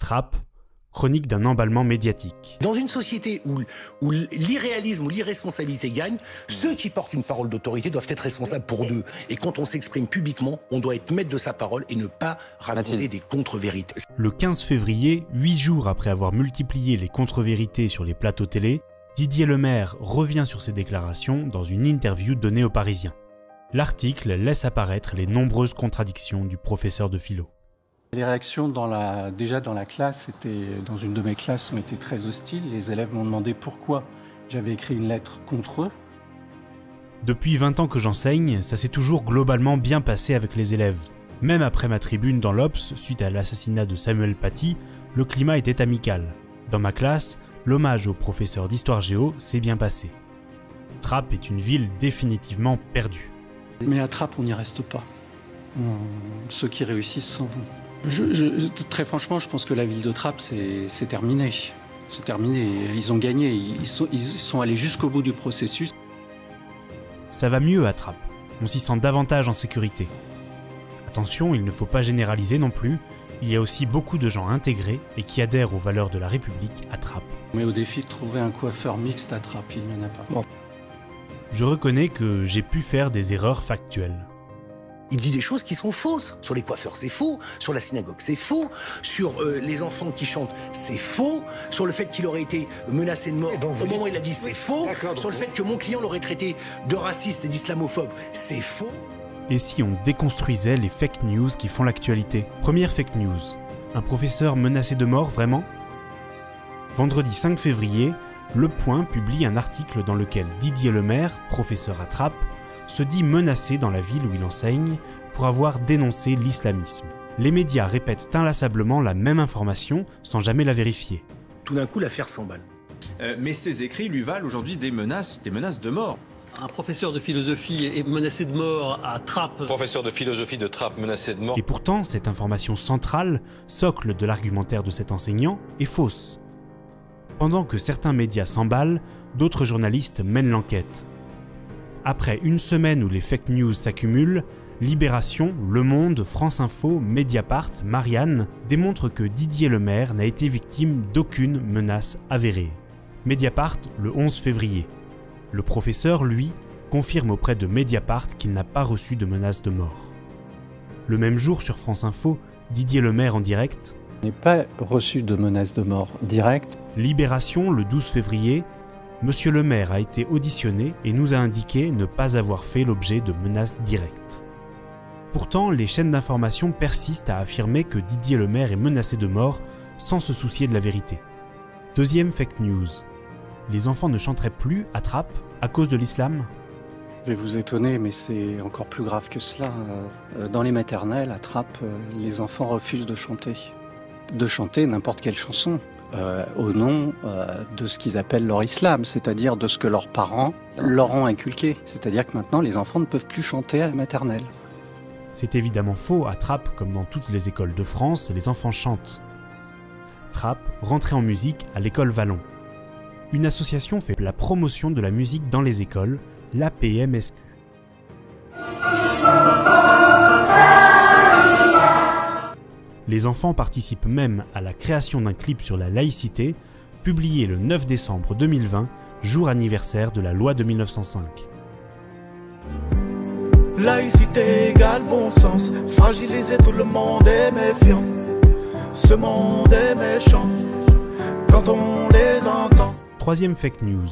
Trappes, chronique d'un emballement médiatique. Dans une société où l'irréalisme ou l'irresponsabilité gagne, ceux qui portent une parole d'autorité doivent être responsables pour d'eux. Et quand on s'exprime publiquement, on doit être maître de sa parole et ne pas raconter des contre-vérités. Le 15 février, 8 jours après avoir multiplié les contre-vérités sur les plateaux télé, Didier Lemaire revient sur ses déclarations dans une interview donnée aux Parisiens. L'article laisse apparaître les nombreuses contradictions du professeur de philo. Les réactions déjà dans la classe, dans une de mes classes, ont été très hostiles. Les élèves m'ont demandé pourquoi j'avais écrit une lettre contre eux. Depuis 20 ans que j'enseigne, ça s'est toujours globalement bien passé avec les élèves. Même après ma tribune dans l'Obs, suite à l'assassinat de Samuel Paty, le climat était amical. Dans ma classe, l'hommage au professeur d'histoire géo s'est bien passé. Trappes est une ville définitivement perdue. Mais à Trappes, on n'y reste pas. Ceux qui réussissent s'en vont. Très franchement, je pense que la ville de Trappes, c'est terminé. C'est terminé. Ils ont gagné. Ils sont allés jusqu'au bout du processus. Ça va mieux à Trappes. On s'y sent davantage en sécurité. Attention, il ne faut pas généraliser non plus. Il y a aussi beaucoup de gens intégrés et qui adhèrent aux valeurs de la République à Trappes. Mais au défi de trouver un coiffeur mixte à Trappes, il n'y en a pas. Bon. Je reconnais que j'ai pu faire des erreurs factuelles. Il dit des choses qui sont fausses. Sur les coiffeurs, c'est faux. Sur la synagogue, c'est faux. Sur les enfants qui chantent, c'est faux. Sur le fait qu'il aurait été menacé de mort, au moment où il a dit, c'est faux. Sur le fait que mon client l'aurait traité de raciste et d'islamophobe, c'est faux. Et si on déconstruisait les fake news qui font l'actualité? Première fake news. Un professeur menacé de mort, vraiment? Vendredi 5 février, Le Point publie un article dans lequel Didier Lemaire, professeur à Trappes, se dit menacé dans la ville où il enseigne pour avoir dénoncé l'islamisme. Les médias répètent inlassablement la même information sans jamais la vérifier. Tout d'un coup, l'affaire s'emballe. Mais ces écrits lui valent aujourd'hui des menaces de mort. Un professeur de philosophie est menacé de mort à Trappes. Professeur de philosophie de Trappes menacé de mort. Et pourtant, cette information centrale, socle de l'argumentaire de cet enseignant, est fausse. Pendant que certains médias s'emballent, d'autres journalistes mènent l'enquête. Après une semaine où les fake news s'accumulent, Libération, Le Monde, France Info, Mediapart, Marianne démontrent que Didier Lemaire n'a été victime d'aucune menace avérée. Mediapart, le 11 février. Le professeur, lui, confirme auprès de Mediapart qu'il n'a pas reçu de menace de mort. Le même jour, sur France Info, Didier Lemaire en direct. Je n'ai pas reçu de menace de mort directe. Libération, le 12 février. Monsieur le maire a été auditionné et nous a indiqué ne pas avoir fait l'objet de menaces directes. Pourtant, les chaînes d'information persistent à affirmer que Didier Lemaire est menacé de mort sans se soucier de la vérité. Deuxième fake news. Les enfants ne chanteraient plus à Trappes à cause de l'islam? Je vais vous étonner, mais c'est encore plus grave que cela. Dans les maternelles, à Trappes, les enfants refusent de chanter. De chanter n'importe quelle chanson. Au nom de ce qu'ils appellent leur islam, c'est-à-dire de ce que leurs parents leur ont inculqué. C'est-à-dire que maintenant, les enfants ne peuvent plus chanter à la maternelle. C'est évidemment faux. À Trappes, comme dans toutes les écoles de France, les enfants chantent. Trappes, rentrée en musique à l'école Vallon. Une association fait la promotion de la musique dans les écoles, l'APMSQ. Les enfants participent même à la création d'un clip sur la laïcité, publié le 9 décembre 2020, jour anniversaire de la loi de 1905. Laïcité égale bon sens, fragiliser tout le monde est méfiant. Ce monde est méchant, quand on les entend. Troisième fake news.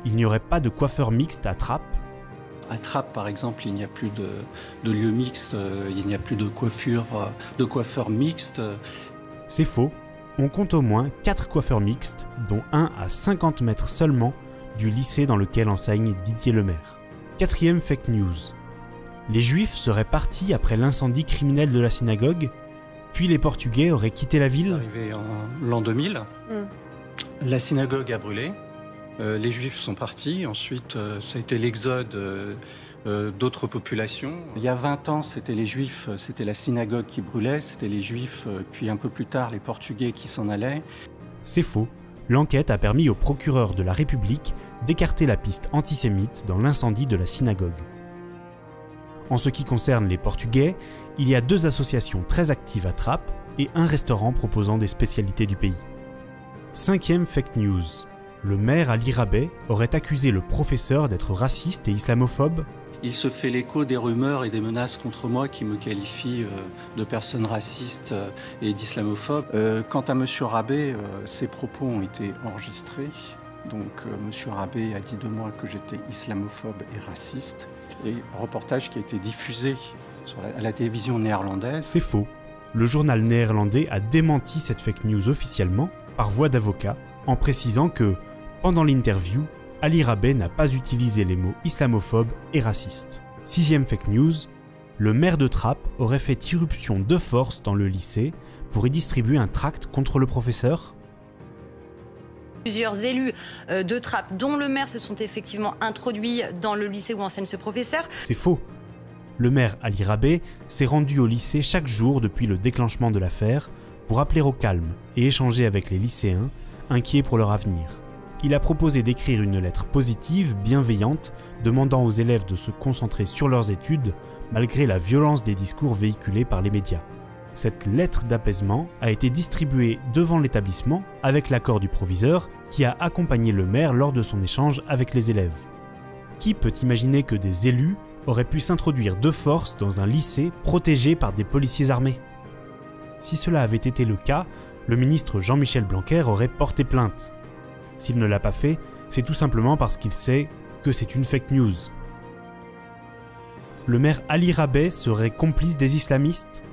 Il n'y aurait pas de coiffeur mixte à Trappes. À Trappes, par exemple, il n'y a plus de lieu mixte, il n'y a plus de coiffeurs mixtes. C'est faux. On compte au moins 4 coiffeurs mixtes, dont un à 50 mètres seulement du lycée dans lequel enseigne Didier Lemaire. Quatrième fake news. Les Juifs seraient partis après l'incendie criminel de la synagogue, puis les Portugais auraient quitté la ville. Arrivé en l'an 2000, la synagogue a brûlé. Les Juifs sont partis, ensuite ça a été l'exode d'autres populations. Il y a 20 ans, c'était les Juifs, c'était la synagogue qui brûlait, c'était les Juifs, puis un peu plus tard, les Portugais qui s'en allaient. C'est faux. L'enquête a permis au procureur de la République d'écarter la piste antisémite dans l'incendie de la synagogue. En ce qui concerne les Portugais, il y a 2 associations très actives à Trappes, et un restaurant proposant des spécialités du pays. 5e fake news. Le maire Ali Rabeh aurait accusé le professeur d'être raciste et islamophobe. Il se fait l'écho des rumeurs et des menaces contre moi qui me qualifient de personne raciste et d'islamophobe. Quant à M. Rabeh, ses propos ont été enregistrés. Donc M. Rabeh a dit de moi que j'étais islamophobe et raciste. Et un reportage qui a été diffusé à la télévision néerlandaise. C'est faux. Le journal néerlandais a démenti cette fake news officiellement, par voie d'avocat, en précisant que, pendant l'interview, Ali Rabeh n'a pas utilisé les mots islamophobe et raciste. 6e fake news, le maire de Trappes aurait fait irruption de force dans le lycée pour y distribuer un tract contre le professeur. Plusieurs élus de Trappes, dont le maire, se sont effectivement introduits dans le lycée où enseigne ce professeur. C'est faux. Le maire Ali Rabeh s'est rendu au lycée chaque jour depuis le déclenchement de l'affaire pour appeler au calme et échanger avec les lycéens, inquiets pour leur avenir. Il a proposé d'écrire une lettre positive, bienveillante, demandant aux élèves de se concentrer sur leurs études malgré la violence des discours véhiculés par les médias. Cette lettre d'apaisement a été distribuée devant l'établissement avec l'accord du proviseur qui a accompagné le maire lors de son échange avec les élèves. Qui peut imaginer que des élus auraient pu s'introduire de force dans un lycée protégé par des policiers armés? Si cela avait été le cas, le ministre Jean-Michel Blanquer aurait porté plainte. S'il ne l'a pas fait, c'est tout simplement parce qu'il sait que c'est une fake news. Le maire Ali Rabeh serait complice des islamistes?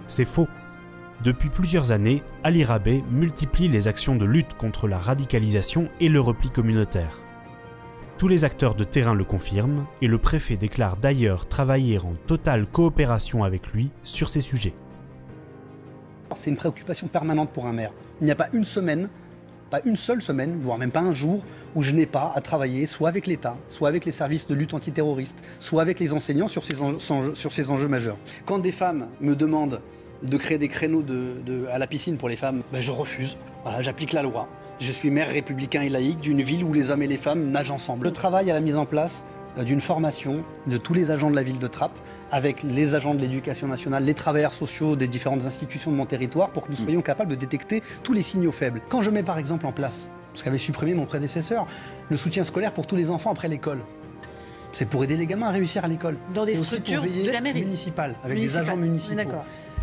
C'est faux. Depuis plusieurs années, Ali Rabeh multiplie les actions de lutte contre la radicalisation et le repli communautaire. Tous les acteurs de terrain le confirment et le préfet déclare d'ailleurs travailler en totale coopération avec lui sur ces sujets. C'est une préoccupation permanente pour un maire. Il n'y a pas une semaine, pas une seule semaine, voire même pas un jour, où je n'ai pas à travailler soit avec l'État, soit avec les services de lutte antiterroriste, soit avec les enseignants sur ces enjeux majeurs. Quand des femmes me demandent de créer des créneaux à la piscine pour les femmes, je refuse. Voilà, j'applique la loi. Je suis maire républicain et laïque d'une ville où les hommes et les femmes nagent ensemble. Je travaille à la mise en place d'une formation de tous les agents de la ville de Trappes, avec les agents de l'éducation nationale, les travailleurs sociaux des différentes institutions de mon territoire, pour que nous soyons capables de détecter tous les signaux faibles. Quand je mets par exemple en place, ce qu'avait supprimé mon prédécesseur, le soutien scolaire pour tous les enfants après l'école, c'est pour aider les gamins à réussir à l'école. Dans des structures de la mairie municipale, avec des agents municipaux.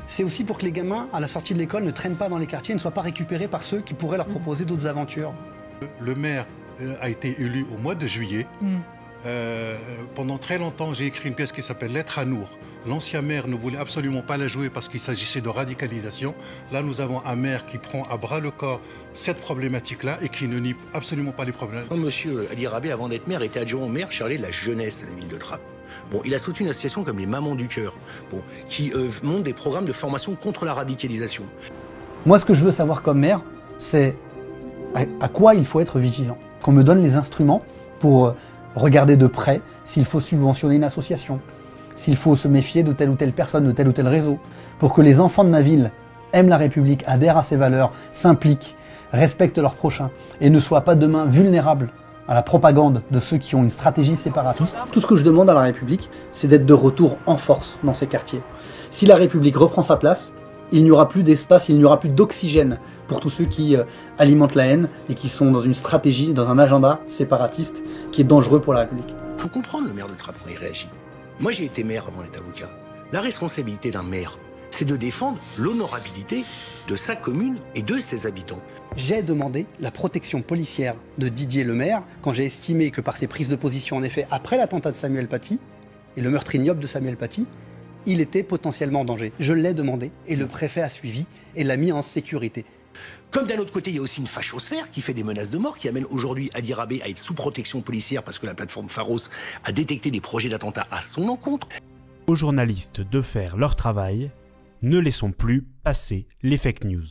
C'est aussi pour que les gamins, à la sortie de l'école, ne traînent pas dans les quartiers, ne soient pas récupérés par ceux qui pourraient leur proposer d'autres aventures. Le maire a été élu au mois de juillet. Pendant très longtemps, j'ai écrit une pièce qui s'appelle Lettre à Nour. L'ancien maire ne voulait absolument pas la jouer parce qu'il s'agissait de radicalisation. Là, nous avons un maire qui prend à bras le corps cette problématique-là et qui ne nie absolument pas les problèmes. Monsieur Ali Rabeh, avant d'être maire, était adjoint au maire chargé de la jeunesse à la ville de Trappes. Bon, il a soutenu une association comme les Mamans du Cœur, qui monte des programmes de formation contre la radicalisation. Moi, ce que je veux savoir comme maire, c'est à quoi il faut être vigilant. Qu'on me donne les instruments pour regarder de près s'il faut subventionner une association, s'il faut se méfier de telle ou telle personne, de tel ou tel réseau, pour que les enfants de ma ville aiment la République, adhèrent à ses valeurs, s'impliquent, respectent leurs prochains et ne soient pas demain vulnérables à la propagande de ceux qui ont une stratégie séparatiste. Tout ce que je demande à la République, c'est d'être de retour en force dans ces quartiers. Si la République reprend sa place, il n'y aura plus d'espace, il n'y aura plus d'oxygène pour tous ceux qui alimentent la haine et qui sont dans une stratégie, dans un agenda séparatiste qui est dangereux pour la République. Il faut comprendre le maire de Trappes quand il réagit. Moi, j'ai été maire avant d'être avocat. La responsabilité d'un maire, c'est de défendre l'honorabilité de sa commune et de ses habitants. J'ai demandé la protection policière de Didier le maire quand j'ai estimé que par ses prises de position, en effet, après l'attentat de Samuel Paty et le meurtre ignoble de Samuel Paty, il était potentiellement en danger. Je l'ai demandé et le préfet a suivi et l'a mis en sécurité. Comme d'un autre côté, il y a aussi une fachosphère qui fait des menaces de mort, qui amène aujourd'hui Ali Rabeh à être sous protection policière parce que la plateforme Pharos a détecté des projets d'attentat à son encontre. Aux journalistes de faire leur travail, ne laissons plus passer les fake news.